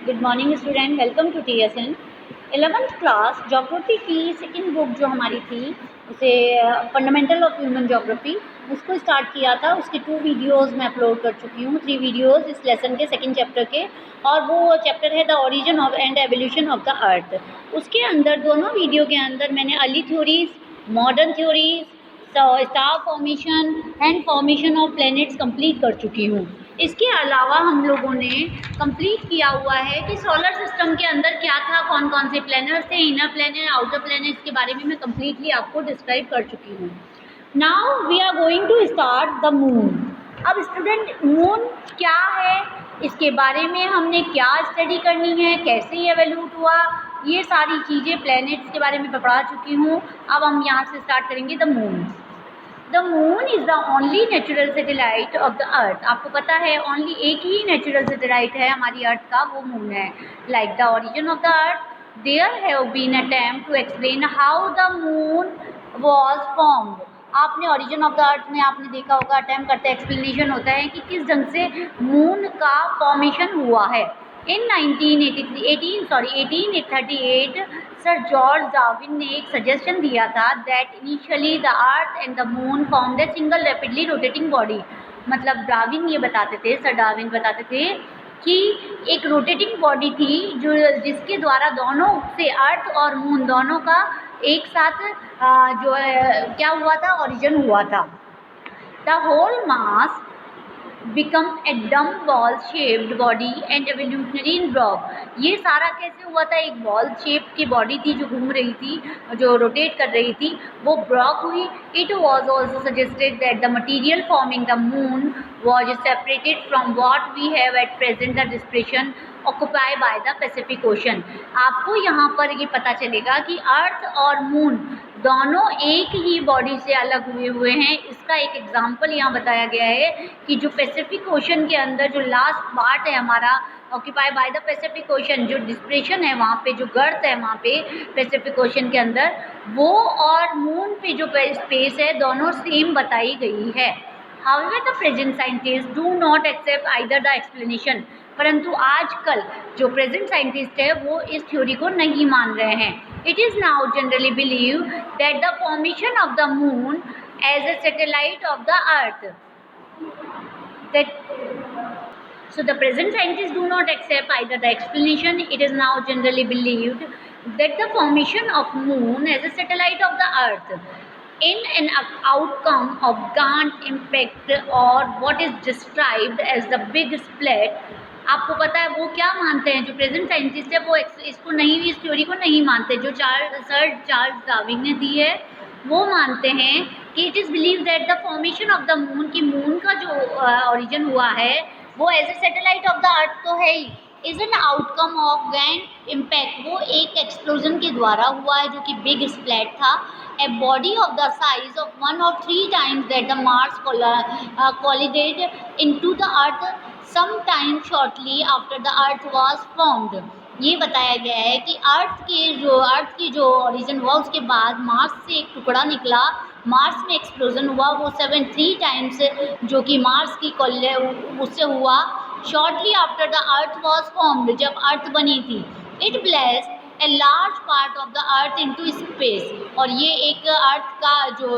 Good morning student, welcome to TSN 11th class geography की second book जो हमारी थी उसे फंडामेंटल ऑफ ह्यूमन ज्योग्राफी उसको स्टार्ट किया था। उसके 2 वीडियोस मैं अपलोड कर चुकी हूँ, 3 वीडियोस इस लेसन के सेकंड चैप्टर के, और वो चैप्टर है the origin of and evolution of the अर्थ। उसके अंदर दोनों वीडियो के अंदर मैंने early theories, modern theories, star formation and formation of planets complete कर चुकी हूँ। इसके अलावा हम लोगों ने कंप्लीट किया हुआ है कि सोलर सिस्टम के अंदर क्या था, कौन कौन से प्लैनेट्स थे, इनर प्लैनेट, आउटर प्लैनेट्स के बारे में मैं कंप्लीटली आपको डिस्क्राइब कर चुकी हूँ। Now we are going to start the moon. अब स्टूडेंट, मून क्या है, इसके बारे में हमने क्या स्टडी करनी है, कैसे ये एवोल्यूट हुआ, ये सारी चीज़ें प्लैनेट्स के बारे में पढ़ा चुकी हूँ। अब हम यहाँ से स्टार्ट करेंगे the moon. The moon is the only natural satellite of the अर्थ। आपको पता है ओनली एक ही नेचुरल सैटेलाइट है हमारी अर्थ का, वो मून है। Like the origin of the earth there have been attempt to explain how the moon was formed. आपने ओरिजिन ऑफ द अर्थ में आपने देखा होगा, अटेम्प्ट करते एक्सप्लेनेशन होता है कि किस ढंग से मून का फॉर्मेशन हुआ है। इन 1838 सर जॉर्ज डार्विन ने एक सजेशन दिया था that initially the earth and the moon formed a single rapidly rotating body. मतलब डार्विन ये बताते थे, सर डार्विन बताते थे कि एक रोटेटिंग बॉडी थी जो जिसके द्वारा दोनों से अर्थ और मून दोनों का एक साथ जो है क्या हुआ था, ओरिजिन हुआ था। The whole mass become a dumbbell shaped body and evolutionary in block. ये सारा कैसे हुआ था, एक बॉल शेप की बॉडी थी जो घूम रही थी, जो रोटेट कर रही थी, वो ब्लॉक हुई। It was also suggested that the material forming the moon was separated from what we have at present the depression occupy by the Pacific Ocean. आपको यहाँ पर ये पता चलेगा कि अर्थ और मून दोनों एक ही बॉडी से अलग हुए हैं। इसका एक एग्जाम्पल यहाँ बताया गया है कि जो पैसिफिक ओशन के अंदर जो लास्ट पार्ट है हमारा occupy by the Pacific ocean, जो डिस्प्रेशन है वहाँ पे, जो गर्त है वहाँ पे पैसिफिक ओशन के अंदर, वो और मून पे जो स्पेस है दोनों सेम बताई गई है। However, the present scientists do not accept either the explanation. परंतु आजकल जो प्रेजेंट साइंटिस्ट है वो इस थ्योरी को नहीं मान रहे हैं। It is now generally believe that the formation of the moon as a satellite of the earth So the present scientists do not accept either the explanation. It is now generally believed that the formation of moon as a satellite of the earth in an outcome of giant impact or what is described as the big splat. आपको पता है वो क्या मानते हैं, जो present scientist है वो इसको नहीं, इस थ्योरी को नहीं मानते जो सर चार्ल्स डार्विन ने दी है। वो मानते हैं कि it is believe that the formation of the moon, की मून का जो ओरिजिन हुआ है वो as a satellite of the earth तो है ही, is an outcome of grand impact. वो एक एक्सप्लोजन के द्वारा हुआ है जो कि बिग स्प्लैट था। A body of the size of 1 or 3 times that the Mars collided into the earth some time shortly after the earth was formed. ये बताया गया है कि अर्थ की जो ओरिजिन हुआ उसके बाद मार्स से एक टुकड़ा निकला, मार्स में एक्सप्लोजन हुआ, वो 3 times जो कि मार्स की उससे हुआ shortly after the earth was formed, जब अर्थ बनी थी। It blessed a large part of the earth into space, और ये एक अर्थ का जो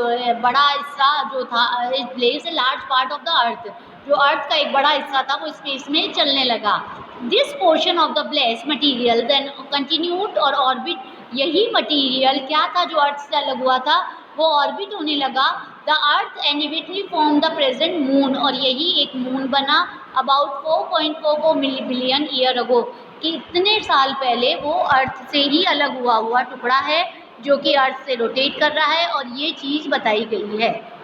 बड़ा हिस्सा जो था, it blessed a large part of the अर्थ, जो अर्थ का एक बड़ा हिस्सा था वो स्पेस में चलने लगा। This portion of the blasted material then continued और ऑर्बिट। यही मटीरियल क्या था जो अर्थ से अलग हुआ था, वो ऑर्बिट होने लगा। The earth eventually form the present moon, और यही एक मून बना अबाउट 4.44 बिलियन ईयर अगो, कि इतने साल पहले वो अर्थ से ही अलग हुआ टुकड़ा है जो कि अर्थ से रोटेट कर रहा है, और ये चीज़ बताई गई है।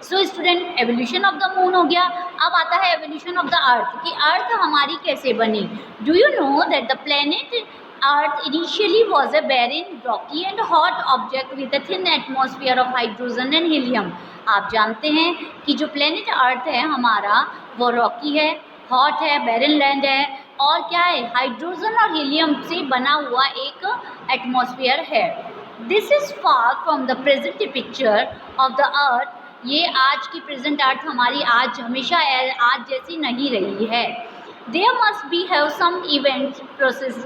So student, evolution of the moon हो गया। अब आता है एवोल्यूशन ऑफ द अर्थ, कि अर्थ हमारी कैसे बनी। Do you know that the planet earth initially was a Bahrain Rocky and hot object with a thin atmosphere of hydrogen and helium. आप जानते हैं कि जो प्लेनेट अर्थ है हमारा वो रॉकी है, हॉट है, बैरिन लैंड है, और क्या है, हाइड्रोजन और हीलियम से बना हुआ एक एटमॉस्फेयर है। This is far from the present picture of the अर्थ। ये आज की प्रेजेंट अर्थ हमारी आज हमेशा आज जैसी नहीं रही है। There must be have some events process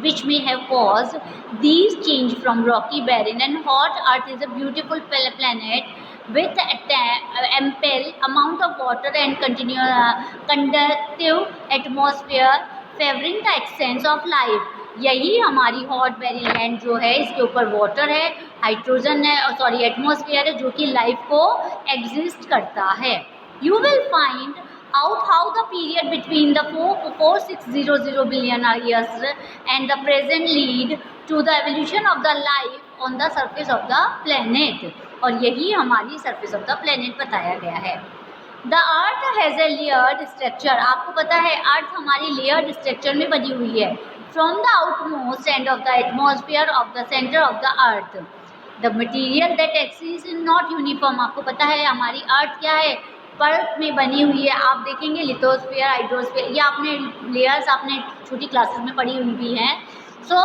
which may have caused these change from rocky, barren and hot. Earth is a beautiful planet with ample amount of water and conductive atmosphere favoring the essence of life. यही हमारी hot berry land जो है, इसके ऊपर water है, hydrogen है, sorry atmosphere है, जो कि लाइफ को एग्जिस्ट करता है. You will find out how the period between the 4600 billion years and the present lead to the evolution of the life on the surface of the planet. और यही हमारी surface of the planet बताया गया है. The earth has a layered structure. आपको पता है अर्थ हमारी layered structure में बनी हुई है. From the outmost end of the atmosphere of the center of the earth, the material that exists is not uniform. आपको पता है हमारी अर्थ क्या है, परत में बनी हुई है. आप देखेंगे लिथोस्फीयर, हाइड्रोस्फीयर, ये आपने लेयर्स आपने छोटी क्लासेस में पढ़ी हुई भी हैं. सो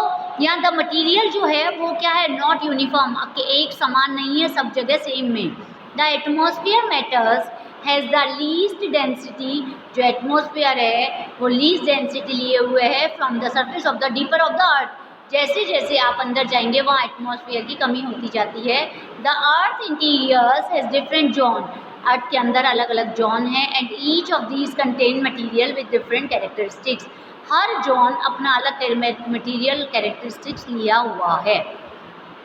यहाँ द मटेरियल जो है वो क्या है, नॉट यूनिफॉर्म, एक समान नहीं है सब जगह सेम में. The atmosphere matters has the least density. जो एटमॉस्फेयर है वो लीस्ट डेंसिटी लिए हुए है from the surface of the deeper of the अर्थ. जैसे जैसे आप अंदर जाएंगे वहाँ एटमॉस्फेयर की कमी होती जाती है. The earth interiors has different zone. Earth के अंदर अलग अलग जोन है and each of these contain material with different characteristics. हर जोन अपना अलग मटीरियल कैरेक्टरिस्टिक्स लिया हुआ है.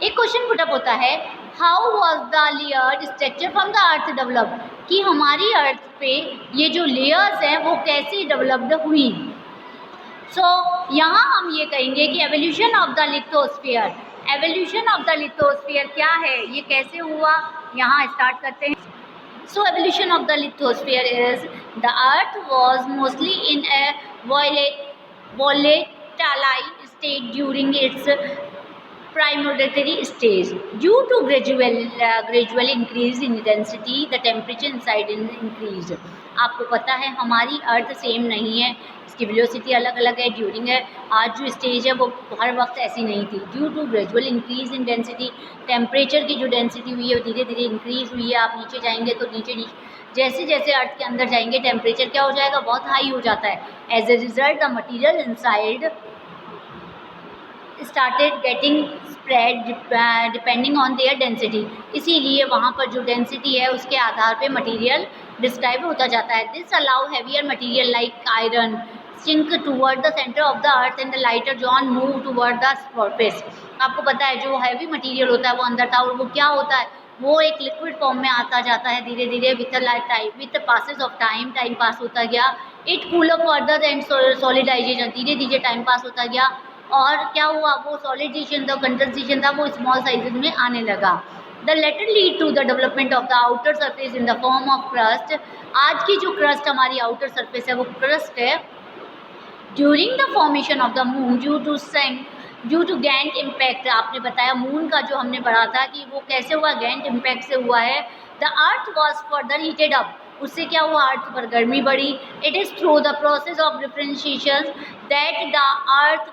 एक क्वेश्चन पुटअप होता है, how was the layered structure from the earth developed, कि हमारी अर्थ पे ये जो लेयर्स हैं वो कैसे डेवलप्ड हुई. सो यहाँ हम ये कहेंगे कि evolution of the lithosphere. Evolution of the lithosphere क्या है, ये कैसे हुआ, यहाँ स्टार्ट करते हैं. So evolution of the lithosphere is the earth was mostly in a volatile state during its primordial stage. Due to gradual increase in density, the temperature inside increased. आपको पता है हमारी अर्थ सेम नहीं है, इसकी वेलोसिटी अलग अलग है, ड्यूरिंग है. आज जो स्टेज है वो हर वक्त ऐसी नहीं थी. Due to gradual increase in density, temperature की जो डेंसिटी हुई है वो धीरे धीरे इंक्रीज़ हुई है. आप नीचे जाएंगे तो नीचे जैसे जैसे अर्थ के अंदर जाएंगे टेम्परेचर क्या हो जाएगा, बहुत हाई हो जाता है. As a result the material inside started getting spread depending on their density. इसीलिए वहाँ पर जो डेंसिटी है उसके आधार पे मटेरियल डिस्क्राइब होता जाता है. This allow heavier material like iron sink toward the centre of the earth and the lighter zone move toward the surface. आपको पता है जो हैवी मटेरियल होता है वो अंदर था और वो क्या होता है, वो एक लिक्विड फॉर्म में आता जाता है धीरे धीरे with passes of time pass होता गया. It cool up further and solidization, धीरे धीरे टाइम पास होता गया और क्या हुआ, वो सॉलिडेशन था, कंडेंसेशन था, वो स्मॉल साइजेज में आने लगा. The latter lead to the development of the outer surface in the form of crust. आज की जो क्रस्ट हमारी आउटर सरफेस है वो क्रस्ट है. During the formation of the moon due to giant impact. आपने बताया मून का जो हमने पढ़ा था कि वो कैसे हुआ, गैंट इम्पैक्ट से हुआ है. The earth was further heated up. उससे क्या हुआ, अर्थ पर गर्मी बढ़ी. It is through the process of differentiation that the earth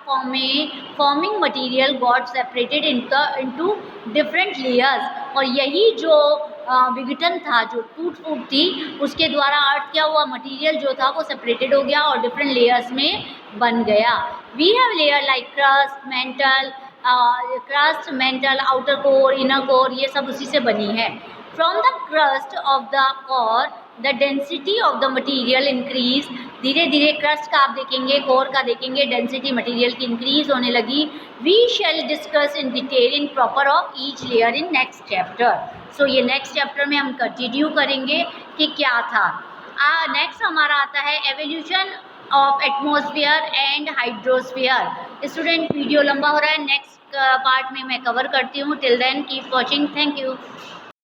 forming material got separated into different layers. और यही जो विघटन था, जो टूट फूट थी, उसके द्वारा अर्थ क्या हुआ, मटीरियल जो था वो सेपरेटेड हो गया और डिफरेंट लेयर्स में बन गया. We have layer like crust mantle outer core inner core, ये सब उसी से बनी है. From the crust of the core the density of the material increase. धीरे धीरे क्रस्ट का आप देखेंगे, कोर का देखेंगे, डेंसिटी मटीरियल की इंक्रीज होने लगी. We shall discuss in detail in proper of each layer in next chapter. So ये नेक्स्ट चैप्टर में हम कंटिन्यू करेंगे कि क्या था. नेक्स्ट हमारा आता है evolution of atmosphere and hydrosphere. Student video लंबा हो रहा है, नेक्स्ट पार्ट में मैं कवर करती हूँ. Till then keep watching. Thank you.